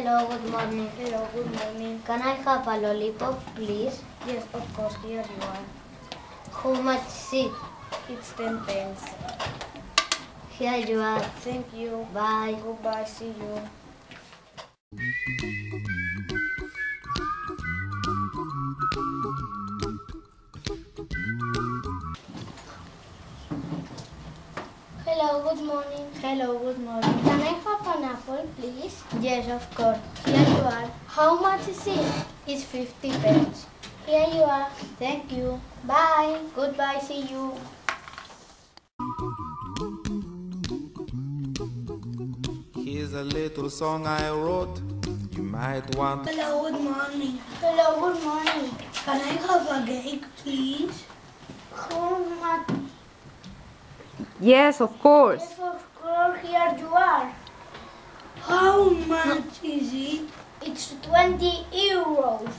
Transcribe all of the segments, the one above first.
Hello, good morning. Hello, good morning. Can I have a lollipop, please? Yes, of course, here you are. How much is it? It's 10 pence. Here you are. Thank you. Bye. Goodbye, see you. Hello, good morning. Hello, good morning. Can I have an apple, please? Yes, of course. Here you are. How much is it? It's 50 pence. Here you are. Thank you. Bye. Goodbye, see you. Here's a little song I wrote. You might want. Hello, good morning. Hello, good morning. Can I have a cake, please? How much? Yes, of course. Yes, of course, here you are. How much is it? It's 20 euros.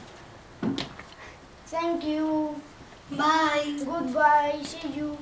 Thank you. Bye. Goodbye. See you.